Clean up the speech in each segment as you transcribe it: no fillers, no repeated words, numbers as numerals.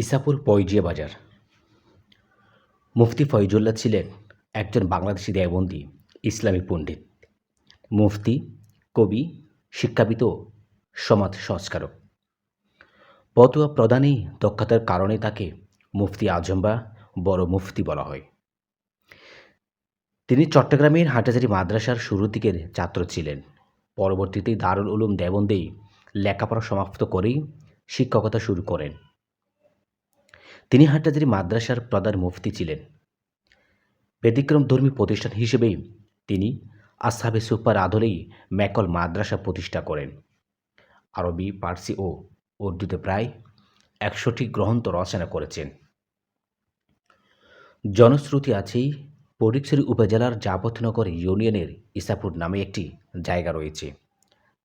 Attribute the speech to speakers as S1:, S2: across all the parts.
S1: ইসাপুর পয়জিয়া বাজার। মুফতি ফয়জুল্লাহ ছিলেন একজন বাংলাদেশি দেওবন্দি ইসলামী পণ্ডিত, মুফতি, কবি, শিক্ষাবিদ ও সমাজ সংস্কারক। ফতোয়া প্রদানে দক্ষতার কারণে তাকে মুফতি আজম বা বড় মুফতি বলা হয়। তিনি চট্টগ্রামের হাটহাজারী মাদ্রাসার শুরুর দিকের ছাত্র ছিলেন। পরবর্তীতে দারুল উলুম দেওবন্দেই লেখাপড়া সমাপ্ত করেই শিক্ষকতা শুরু করেন। তিনি হাটহাজারী মাদ্রাসার প্রধান মুফতি ছিলেন। ব্যতিক্রমধর্মী প্রতিষ্ঠান হিসেবে তিনি আসহাবে সুফার আদলেই মেকল মাদ্রাসা প্রতিষ্ঠা করেন। আরবি, পার্সি ও উর্দুতে প্রায় ১০০টি গ্রন্থ রচনা করেছেন। জনশ্রুতি আছেই ফটিকছড়ি উপজেলার জাবতনগর ইউনিয়নের ইসাপুর নামে একটি জায়গা রয়েছে,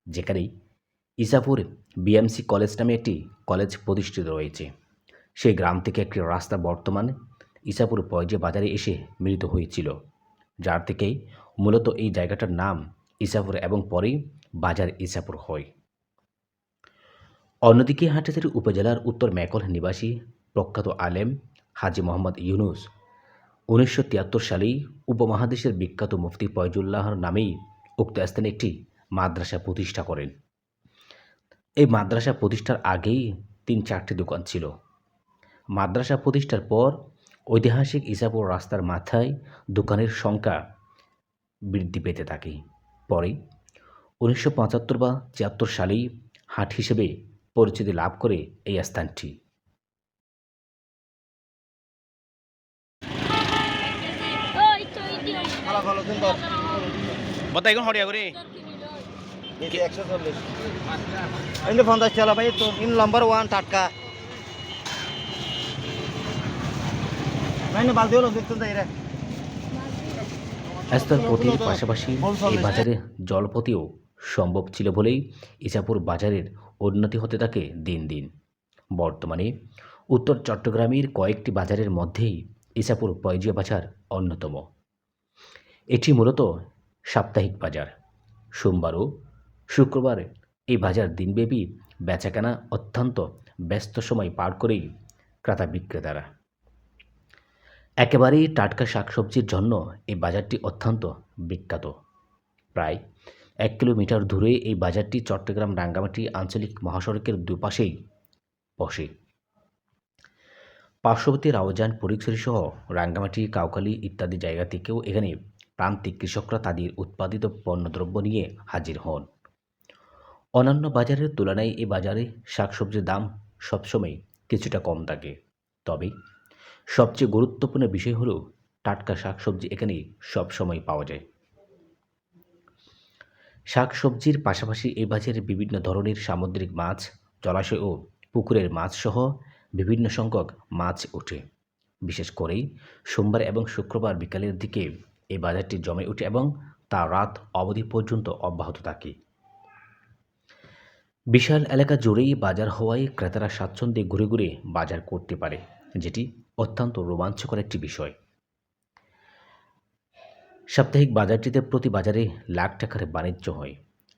S1: যেখানে ইসাপুর বিএমসি কলেজ নামে একটি কলেজ প্রতিষ্ঠিত রয়েছে। সেই গ্রাম থেকে একটি রাস্তা বর্তমান ইসাপুর পয়জিয়া বাজারে এসে মিলিত হয়েছিল, যার থেকে মূলত এই জায়গাটার নাম ইসাপুর এবং পরেই বাজার ইসাপুর হয়। অন্যদিকে হাটহাজারী উপজেলার উত্তর মেকল নিবাসী প্রখ্যাত আলেম হাজী মোহাম্মদ ইউনুস ১৯৭৩ সালেই উপমহাদেশের বিখ্যাত মুফতি ফয়জুল্লাহর নামেই উক্ত স্থানে একটি মাদ্রাসা প্রতিষ্ঠা করেন। এই মাদ্রাসা প্রতিষ্ঠার আগেই ৩-৪টি দোকান ছিল। মাদ্রাসা প্রতিষ্ঠার পর ঐতিহাসিক ইসাপুর রাস্তার মাথায় দোকানের সংখ্যা বৃদ্ধি পেতে থাকে। পরে ১৯৭৫ বা ৭৬ সালেই হাট হিসেবে পরিচিতি লাভ করে এই স্থানটি।
S2: বতাইগুন হরিয়া করে
S3: 140 এনে 50 টাকা ভাই তো ইন নাম্বার 1 টাটকা মানে বালতি হলো দেখতে যাই রে।
S1: স্থলপথের পাশাপাশি এই বাজারে জলপথেও সম্ভব ছিল বলেই ইসাপুর বাজারের উন্নতি হতে থাকে দিন দিন। বর্তমানে উত্তর চট্টগ্রামের কয়েকটি বাজারের মধ্যেই ইসাপুর পয়জিয়া বাজার অন্যতম। এটি মূলত সাপ্তাহিক বাজার। সোমবার ও শুক্রবার এই বাজার দিনব্যাপী বেচাকেনা অত্যন্ত ব্যস্ত সময় পার করেই ক্রেতা বিক্রেতারা। একেবারেই টাটকা শাকসবজির জন্য এই বাজারটি অত্যন্ত বিখ্যাত। প্রায় ১ কিলোমিটার দূরে এই বাজারটি চট্টগ্রাম রাঙ্গামাটি আঞ্চলিক মহাসড়কের দুপাশেই বসে। পার্শ্ববর্তী রাউজান, ফটিকছড়ি সহ রাঙ্গামাটি, কাউখালী ইত্যাদি জায়গা থেকেও এখানে প্রান্তিক কৃষকরা তাদের উৎপাদিত পণ্যদ্রব্য নিয়ে হাজির হন। অন্যান্য বাজারের তুলনায় এই বাজারে শাকসবজির দাম সবসময় কিছুটা কম থাকে। তবে সবচেয়ে গুরুত্বপূর্ণ বিষয় হলো টাটকা শাকসবজি এখানে সবসময় পাওয়া যায়। শাকসবজির পাশাপাশি এই বাজারে বিভিন্ন ধরনের সামুদ্রিক মাছ, জলাশয় ও পুকুরের মাছ সহ বিভিন্ন সংখ্যক মাছ ওঠে। বিশেষ করে সোমবার এবং শুক্রবার বিকালের দিকে এই বাজারটি জমে ওঠে এবং তা রাত অবধি পর্যন্ত অব্যাহত থাকে। বিশাল এলাকা জুড়েই বাজার হওয়ায় ক্রেতারা স্বাচ্ছন্দ্যে ঘুরে ঘুরে বাজার করতে পারে, যেটি অত্যন্ত রোমাঞ্চকর একটি বিষয়। সাপ্তাহিক বাজারটিতে প্রতি বাজারে লাখ টাকার বাণিজ্য হয়।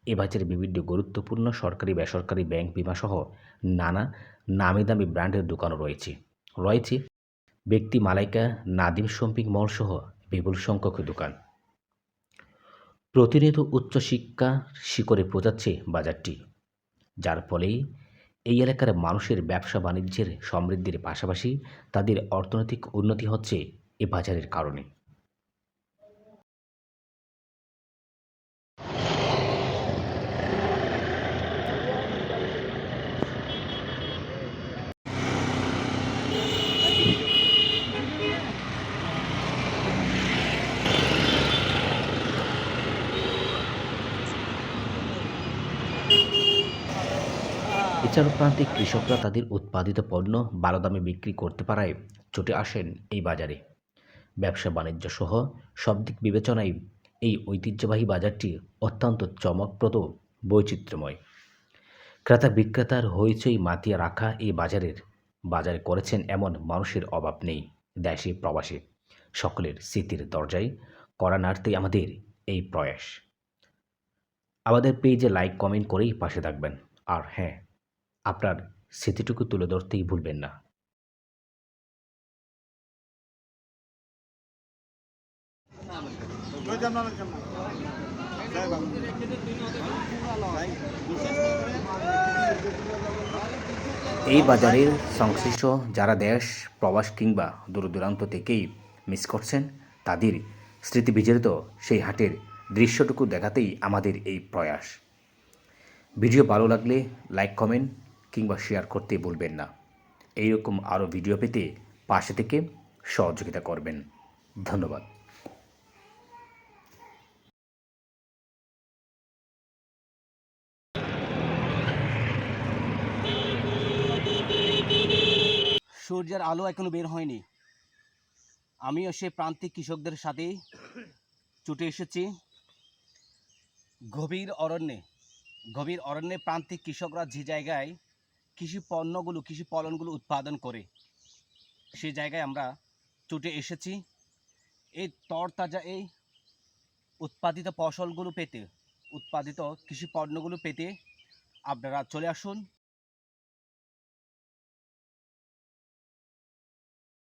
S1: এ বাজারে বিভিন্ন গুরুত্বপূর্ণ সরকারি, বেসরকারি, ব্যাংক, বিমা সহ নানা নামি দামি ব্র্যান্ডের দোকানও রয়েছে ব্যক্তি মালাইকা, নাদিম শপিং মল সহ বিপুল সংখ্যক দোকান। প্রতিনিয়ত উচ্চশিক্ষা শিখরে পৌঁছাচ্ছে বাজারটি, যার ফলে এই এলাকার মানুষের ব্যবসা বাণিজ্যের সমৃদ্ধির পাশাপাশি তাদের অর্থনৈতিক উন্নতি হচ্ছে এ বাজারের কারণে। এছাড়াও প্রান্তিক কৃষকরা তাদের উৎপাদিত পণ্য ভালো দামে বিক্রি করতে পারায় ছুটে আসেন এই বাজারে। ব্যবসা বাণিজ্য সহ সব দিক বিবেচনায় এই ঐতিহ্যবাহী বাজারটি অত্যন্ত চমকপ্রদ, বৈচিত্র্যময়। ক্রেতা বিক্রেতার হইচই মাতিয়ে রাখা এই বাজারে করেছেন এমন মানুষের অভাব নেই। দেশে প্রবাসে সকলের স্মৃতির দরজায় কড়া নাড়তে আমাদের এই প্রয়াস। আমাদের পেজে লাইক, কমেন্ট করেই পাশে থাকবেন। আর হ্যাঁ, আপনার স্মৃতিটুকু তুলে ধরতেই ভুলবেন না। এই বাজারের সংশ্লিষ্ট যারা দেশ প্রবাস কিংবা দূর দূরান্ত থেকেই মিস করছেন তাদের স্মৃতি বিজড়িত সেই হাটের দৃশ্যটুকু দেখাতেই আমাদের এই প্রয়াস। ভিডিও ভালো লাগলে লাইক কমেন্ট কিংবা শেয়ার করতে ভুলবেন না। এইরকম আরও ভিডিও পেতে পাশে থেকে সহযোগিতা করবেন। ধন্যবাদ।
S2: সূর্যের আলো এখনো বের হয়নি। আমিও সে প্রান্তিক কৃষকদের সাথে ছুটে এসেছি গভীর অরণ্যে প্রান্তিক কৃষকরা যে জায়গায় কৃষি ফলনগুলো উৎপাদন করে সেই জায়গায় আমরা ছুটে এসেছি এই তরতাজা এই উৎপাদিত কৃষি পণ্যগুলো পেতে আপনারা চলে আসুন।